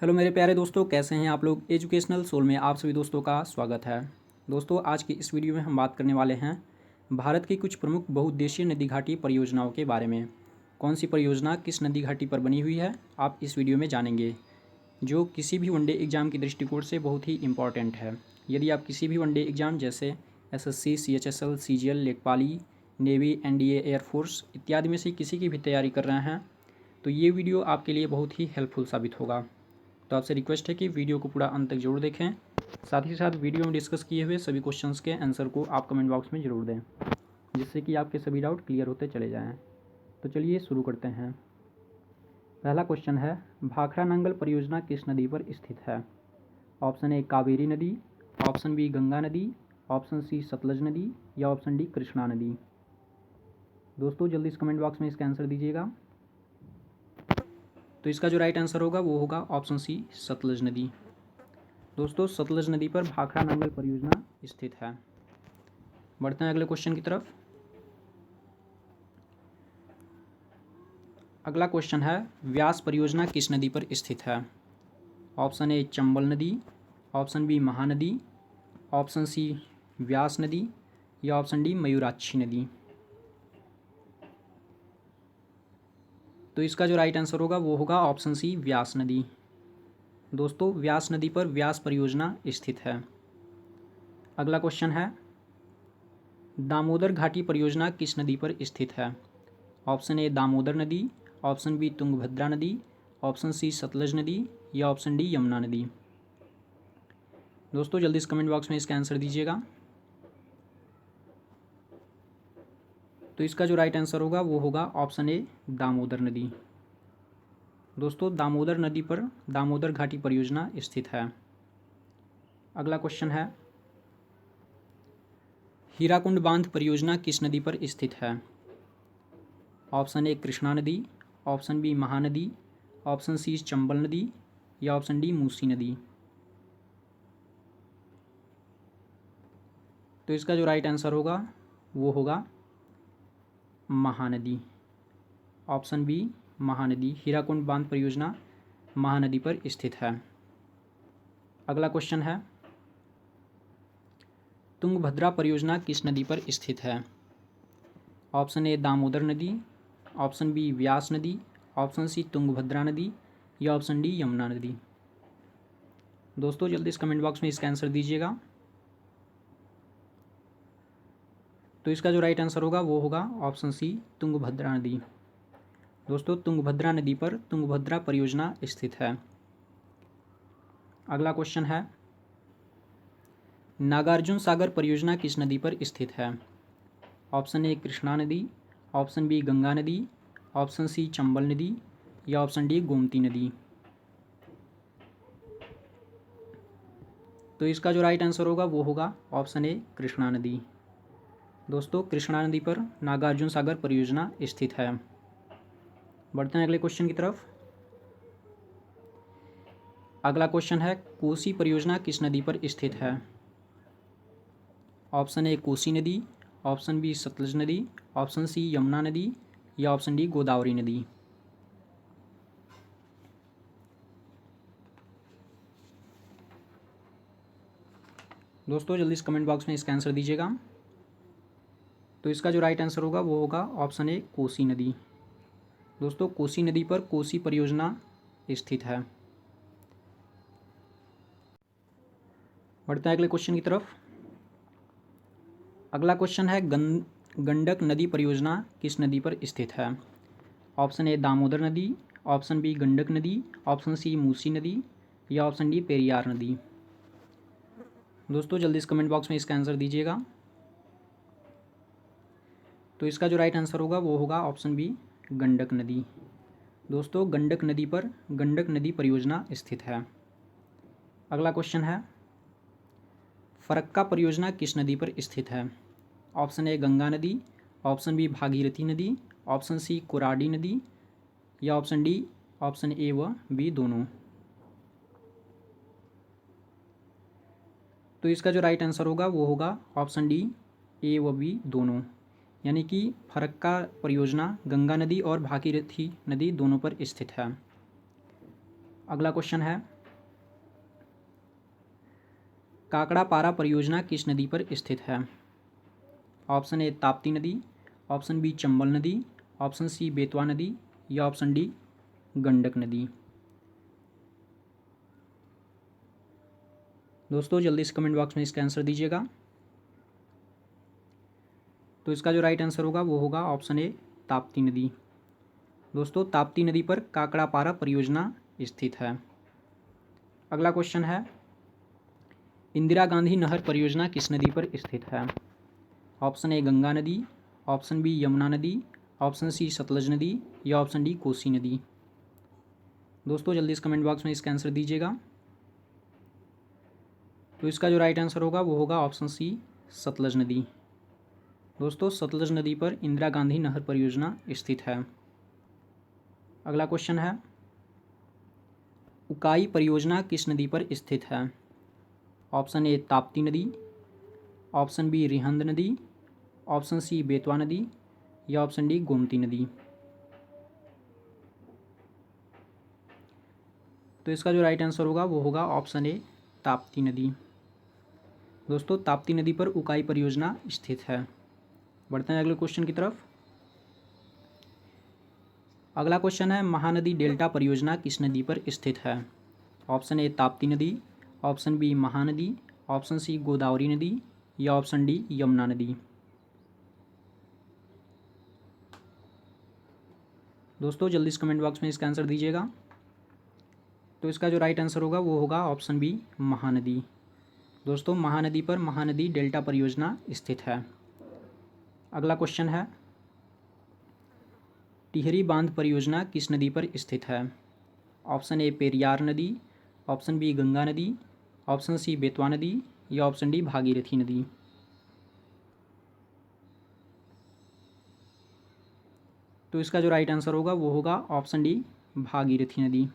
Hello मेरे प्यारे दोस्तों, कैसे हैं आप लोग। एजुकेशनल सोल में आप सभी दोस्तों का स्वागत है। दोस्तों, आज की इस वीडियो में हम बात करने वाले हैं भारत की कुछ प्रमुख बहुउद्देशीय नदी घाटी परियोजनाओं के बारे में। कौन सी परियोजना किस नदी घाटी पर बनी हुई है, आप इस वीडियो में जानेंगे, जो किसी भी वनडे एग्ज़ाम की दृष्टिकोण से बहुत ही इंपॉर्टेंट है। यदि आप किसी भी वनडे एग्ज़ाम जैसे एसएससी, सीएचएसएल, सीजीएल, लेखपाली, नेवी, एनडीए, एयरफोर्स इत्यादि में से किसी की भी तैयारी कर रहे हैं तो ये वीडियो आपके लिए बहुत ही हेल्पफुल साबित होगा। तो आपसे रिक्वेस्ट है कि वीडियो को पूरा अंत तक जरूर देखें। साथ ही साथ वीडियो में डिस्कस किए हुए सभी क्वेश्चंस के आंसर को आप कमेंट बॉक्स में ज़रूर दें, जिससे कि आपके सभी डाउट क्लियर होते चले जाएं। तो चलिए शुरू करते हैं। पहला क्वेश्चन है, भाखड़ा नांगल परियोजना किस नदी पर स्थित है। ऑप्शन ए कावेरी नदी, ऑप्शन बी गंगा नदी, ऑप्शन सी सतलज नदी या ऑप्शन डी कृष्णा नदी। दोस्तों जल्दी इस कमेंट बॉक्स में इसका आंसर दीजिएगा। तो इसका जो राइट आंसर होगा वो होगा ऑप्शन सी सतलज नदी। दोस्तों सतलज नदी पर भाखड़ा नांगल परियोजना स्थित है। बढ़ते हैं अगले क्वेश्चन की तरफ। अगला क्वेश्चन है, व्यास परियोजना किस नदी पर स्थित है। ऑप्शन ए चंबल नदी, option B Mahanadi, option C Vyas नदी या ऑप्शन डी मयूराक्षी नदी। तो इसका जो राइट आंसर होगा वो होगा ऑप्शन सी व्यास नदी। दोस्तों व्यास नदी पर व्यास परियोजना स्थित है। अगला क्वेश्चन है, दामोदर घाटी परियोजना किस नदी पर स्थित है। ऑप्शन ए दामोदर नदी, ऑप्शन बी तुंगभद्रा नदी, ऑप्शन सी सतलज नदी या ऑप्शन डी यमुना नदी। दोस्तों जल्दी इस कमेंट बॉक्स में इसका आंसर दीजिएगा। तो इसका जो राइट आंसर होगा वो होगा ऑप्शन ए दामोदर नदी। दोस्तों दामोदर नदी पर दामोदर घाटी परियोजना स्थित है। अगला क्वेश्चन है, हीराकुंड बांध परियोजना किस नदी पर स्थित है। ऑप्शन ए कृष्णा नदी, option B Mahanadi, option C Chambal नदी या ऑप्शन डी मूसी नदी। तो इसका जो राइट आंसर होगा वो होगा महानदी। ऑप्शन बी महानदी, हीराकुंड बांध परियोजना महानदी पर स्थित है। अगला क्वेश्चन है, तुंगभद्रा परियोजना किस नदी पर स्थित है। ऑप्शन ए दामोदर नदी, ऑप्शन बी व्यास नदी, ऑप्शन सी तुंगभद्रा नदी या ऑप्शन डी यमुना नदी। दोस्तों जल्दी इस कमेंट बॉक्स में इसका आंसर दीजिएगा। तो इसका जो राइट आंसर होगा वो होगा ऑप्शन सी तुंगभद्रा नदी। दोस्तों तुंगभद्रा नदी पर तुंगभद्रा परियोजना स्थित है। अगला क्वेश्चन है, नागार्जुन सागर परियोजना किस नदी पर स्थित है। ऑप्शन ए कृष्णा नदी, ऑप्शन बी गंगा नदी, ऑप्शन सी चंबल नदी या ऑप्शन डी गोमती नदी। तो इसका जो राइट आंसर होगा वो होगा ऑप्शन ए कृष्णा नदी। दोस्तों कृष्णा नदी पर नागार्जुन सागर परियोजना स्थित है। बढ़ते हैं अगले क्वेश्चन की तरफ। अगला क्वेश्चन है, कोसी परियोजना किस नदी पर स्थित है। ऑप्शन ए कोसी नदी, ऑप्शन बी सतलज नदी, ऑप्शन सी यमुना नदी या ऑप्शन डी गोदावरी नदी। दोस्तों जल्दी इस कमेंट बॉक्स में इसका आंसर दीजिएगा। तो इसका जो राइट आंसर होगा वो होगा ऑप्शन ए कोसी नदी। दोस्तों कोसी नदी पर कोसी परियोजना स्थित है। बढ़ते हैं अगले क्वेश्चन की तरफ। अगला क्वेश्चन है, गंडक नदी परियोजना किस नदी पर स्थित है। ऑप्शन ए दामोदर नदी, ऑप्शन बी गंडक नदी, ऑप्शन सी मूसी नदी या ऑप्शन डी पेरियार नदी। दोस्तों जल्दी इस कमेंट बॉक्स में इसका आंसर दीजिएगा। तो इसका जो राइट आंसर होगा वो होगा ऑप्शन बी गंडक नदी। दोस्तों गंडक नदी पर गंडक नदी परियोजना स्थित है। अगला क्वेश्चन है, फरक्का परियोजना किस नदी पर स्थित है। ऑप्शन ए गंगा नदी, ऑप्शन बी भागीरथी नदी, ऑप्शन सी कोराडी नदी या ऑप्शन डी ऑप्शन ए व बी दोनों। तो इसका जो राइट आंसर होगा वो होगा ऑप्शन डी ए व बी दोनों, यानी कि फरक्का परियोजना गंगा नदी और भागीरथी नदी दोनों पर स्थित है। अगला क्वेश्चन है, काकड़ापारा परियोजना किस नदी पर स्थित है? ऑप्शन ए ताप्ती नदी, ऑप्शन बी चंबल नदी, ऑप्शन सी बेतवा नदी या ऑप्शन डी गंडक नदी। दोस्तों जल्दी से कमेंट बॉक्स में इसका आंसर दीजिएगा। तो इसका जो राइट आंसर होगा वो होगा ऑप्शन ए ताप्ती नदी। दोस्तों ताप्ती नदी पर काकड़ापारा परियोजना स्थित है। अगला क्वेश्चन है, इंदिरा गांधी नहर परियोजना किस नदी पर स्थित है? ऑप्शन ए गंगा नदी, ऑप्शन बी यमुना नदी, ऑप्शन सी सतलज नदी या ऑप्शन डी कोसी नदी। दोस्तों जल्दी से कमेंट बॉक्स में इसका आंसर दीजिएगा। तो इसका जो राइट आंसर होगा वो होगा ऑप्शन सी सतलज नदी। दोस्तों सतलज नदी पर इंदिरा गांधी नहर परियोजना स्थित है। अगला क्वेश्चन है, उकाई परियोजना किस नदी पर स्थित है? ऑप्शन ए ताप्ती नदी, ऑप्शन बी रिहंद नदी, ऑप्शन सी बेतवा नदी या ऑप्शन डी गोमती नदी। तो इसका जो राइट आंसर होगा वो होगा ऑप्शन ए ताप्ती नदी। दोस्तों ताप्ती नदी पर उकाई परियोजना स्थित है। बढ़ते हैं अगले क्वेश्चन की तरफ। अगला क्वेश्चन है, महानदी डेल्टा परियोजना किस नदी पर स्थित है? ऑप्शन ए ताप्ती नदी, option B Mahanadi, option C Godavari नदी या ऑप्शन डी यमुना नदी। दोस्तों जल्दी से कमेंट बॉक्स में इसका आंसर दीजिएगा। तो इसका जो राइट आंसर होगा वो होगा ऑप्शन बी महानदी। दोस्तों महानदी पर महानदी डेल्टा परियोजना स्थित है। अगला क्वेश्चन है, टिहरी बांध परियोजना किस नदी पर स्थित है? ऑप्शन ए पेरियार नदी, ऑप्शन बी गंगा नदी, ऑप्शन सी बेतवा नदी या ऑप्शन डी भागीरथी नदी। तो इसका जो राइट आंसर होगा वो होगा ऑप्शन डी भागीरथी नदी।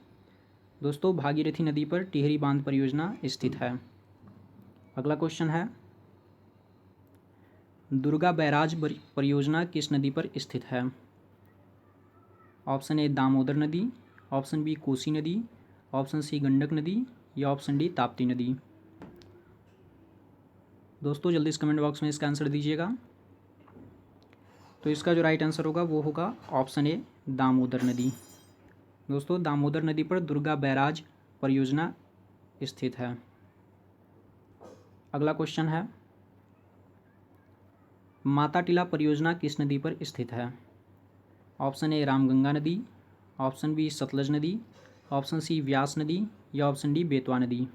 दोस्तों भागीरथी नदी पर टिहरी बांध परियोजना स्थित है। अगला क्वेश्चन है, दुर्गा बैराज परियोजना किस नदी पर स्थित है? ऑप्शन ए दामोदर नदी, ऑप्शन बी कोसी नदी, ऑप्शन सी गंडक नदी या ऑप्शन डी ताप्ती नदी। दोस्तों जल्दी से कमेंट बॉक्स में इसका आंसर दीजिएगा। तो इसका जो राइट आंसर होगा वो होगा ऑप्शन ए दामोदर नदी। दोस्तों दामोदर नदी पर दुर्गा बैराज परियोजना स्थित है। अगला क्वेश्चन है, माता टीला परियोजना किस नदी पर स्थित है? ऑप्शन ए रामगंगा नदी, ऑप्शन बी सतलज नदी, ऑप्शन सी व्यास नदी या ऑप्शन डी बेतवा नदी।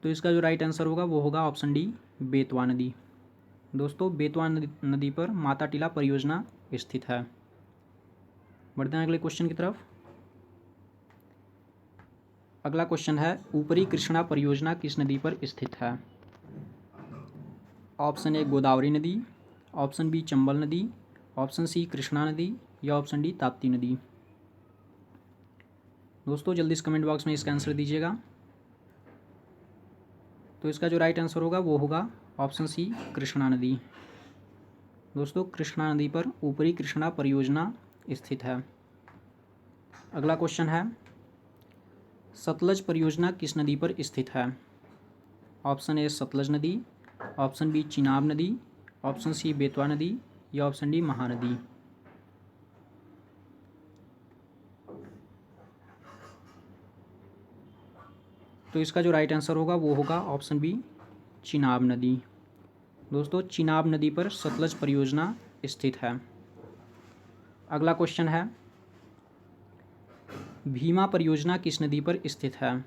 तो इसका जो राइट आंसर होगा वो होगा ऑप्शन डी बेतवा नदी। दोस्तों बेतवा नदी पर माता टीला परियोजना स्थित है। बढ़ते हैं अगले क्वेश्चन की तरफ। अगला क्वेश्चन है, ऊपरी कृष्णा परियोजना किस नदी पर स्थित है? ऑप्शन ए गोदावरी नदी, ऑप्शन बी चंबल नदी, ऑप्शन सी कृष्णा नदी या ऑप्शन डी ताप्ती नदी। दोस्तों जल्दी से कमेंट बॉक्स में इसका आंसर दीजिएगा। तो इसका जो राइट आंसर होगा वो होगा ऑप्शन सी कृष्णा नदी। दोस्तों कृष्णा नदी पर ऊपरी कृष्णा परियोजना स्थित है। अगला क्वेश्चन है, सतलज परियोजना किस नदी पर स्थित है? ऑप्शन ए सतलज नदी, ऑप्शन बी चिनाब नदी, ऑप्शन सी बेतवा नदी या ऑप्शन डी महानदी। तो इसका जो राइट आंसर होगा वो होगा ऑप्शन बी चिनाब नदी। दोस्तों चिनाब नदी पर सतलज परियोजना स्थित है। अगला क्वेश्चन है, भीमा परियोजना किस नदी पर स्थित है?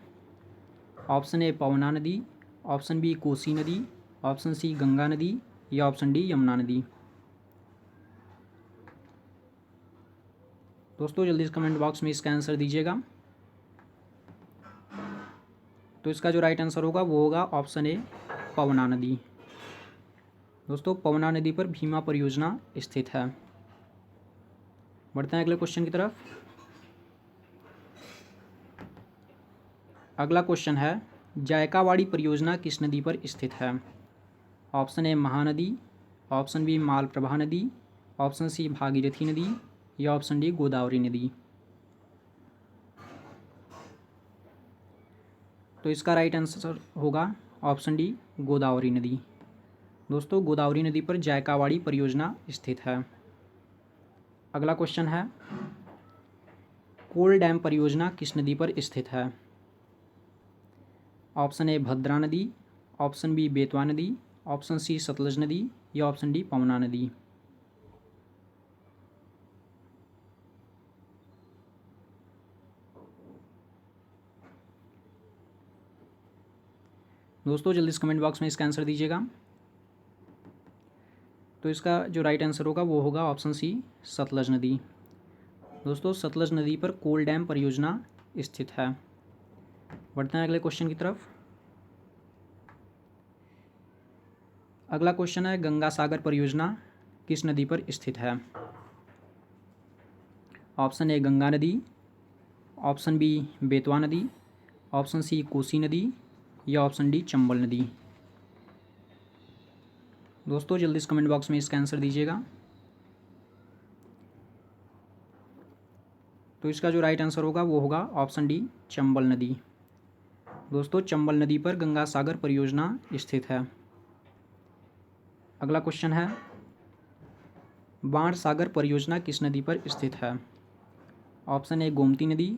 ऑप्शन ए पवना नदी, ऑप्शन बी कोसी नदी, ऑप्शन सी गंगा नदी या ऑप्शन डी यमुना नदी। दोस्तों जल्दी से कमेंट बॉक्स में इसका आंसर दीजिएगा। तो इसका जो राइट आंसर होगा वो होगा ऑप्शन ए पवना नदी। दोस्तों पवना नदी पर भीमा परियोजना स्थित है। बढ़ते हैं अगले क्वेश्चन की तरफ। अगला क्वेश्चन है, जायकावाड़ी परियोजना किस नदी पर स्थित है? Option A Mahanadi, option B Malaprabha नदी, ऑप्शन सी भागीरथी नदी या ऑप्शन डी गोदावरी नदी। तो इसका राइट आंसर होगा ऑप्शन डी गोदावरी नदी। दोस्तों गोदावरी नदी पर जायकावाड़ी परियोजना स्थित है। अगला क्वेश्चन है, कोल डैम परियोजना किस नदी पर स्थित है? ऑप्शन ए भद्रा नदी, ऑप्शन बी बेतवा नदी, ऑप्शन सी सतलज नदी या ऑप्शन डी पवना नदी। दोस्तों जल्दी से कमेंट बॉक्स में इसका आंसर दीजिएगा। तो इसका जो राइट आंसर होगा वो होगा ऑप्शन सी सतलज नदी। दोस्तों सतलज नदी पर कोल डैम परियोजना स्थित है। बढ़ते हैं अगले क्वेश्चन की तरफ। अगला क्वेश्चन है, गंगा सागर परियोजना किस नदी पर स्थित है? ऑप्शन ए गंगा नदी, ऑप्शन बी बेतवा नदी, ऑप्शन सी कोसी नदी या ऑप्शन डी चंबल नदी। दोस्तों जल्दी से कमेंट बॉक्स में इसका आंसर दीजिएगा। तो इसका जो राइट आंसर होगा वो होगा ऑप्शन डी चंबल नदी। दोस्तों चंबल नदी पर गंगा सागर परियोजना स्थित है। अगला क्वेश्चन है, बाण सागर परियोजना किस नदी पर स्थित है? ऑप्शन ए गोमती नदी,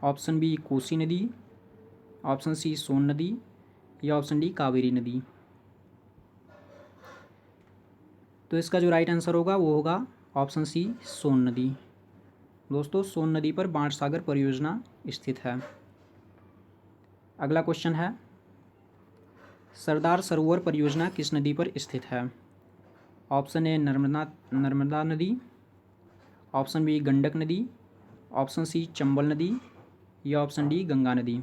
ऑप्शन बी कोसी नदी, ऑप्शन सी सोन नदी या ऑप्शन डी कावेरी नदी। तो इसका जो राइट आंसर होगा वो होगा ऑप्शन सी सोन नदी। दोस्तों सोन नदी पर बाण सागर परियोजना स्थित है। अगला क्वेश्चन है, सरदार सरोवर परियोजना किस नदी पर स्थित है? ऑप्शन ए नर्मदा नदी, ऑप्शन बी गंडक नदी, ऑप्शन सी चंबल नदी या ऑप्शन डी गंगा नदी।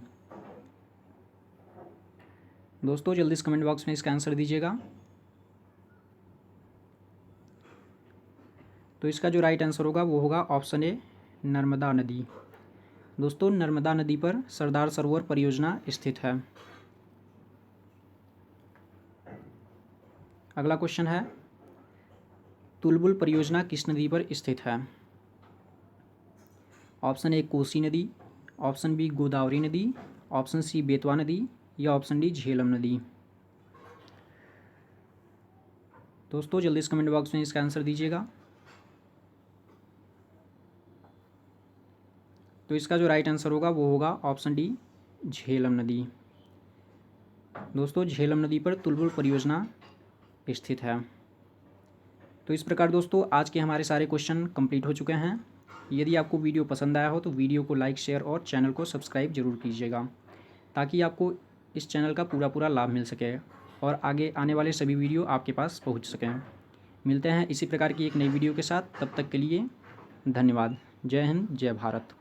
दोस्तों जल्दी से कमेंट बॉक्स में इसका आंसर दीजिएगा। तो इसका जो राइट आंसर होगा वो होगा ऑप्शन ए नर्मदा नदी। दोस्तों नर्मदा नदी पर सरदार सरोवर परियोजना स्थित है। अगला क्वेश्चन है, तुलबुल परियोजना किस नदी पर स्थित है? ऑप्शन ए कोसी नदी, ऑप्शन बी गोदावरी नदी, ऑप्शन सी बेतवा नदी या ऑप्शन डी झेलम नदी। दोस्तों जल्दी से कमेंट बॉक्स में इसका आंसर दीजिएगा। तो इसका जो राइट आंसर होगा वो होगा ऑप्शन डी झेलम नदी। दोस्तों झेलम नदी पर तुलबुल परियोजना स्थित है। तो इस प्रकार दोस्तों आज के हमारे सारे क्वेश्चन कंप्लीट हो चुके हैं। यदि आपको वीडियो पसंद आया हो तो वीडियो को लाइक शेयर और चैनल को सब्सक्राइब जरूर कीजिएगा, ताकि आपको इस चैनल का पूरा लाभ मिल सके और आगे आने वाले सभी वीडियो आपके पास पहुंच सकें। मिलते हैं इसी प्रकार की एक नई वीडियो के साथ, तब तक के लिए धन्यवाद। जय हिंद, जय भारत।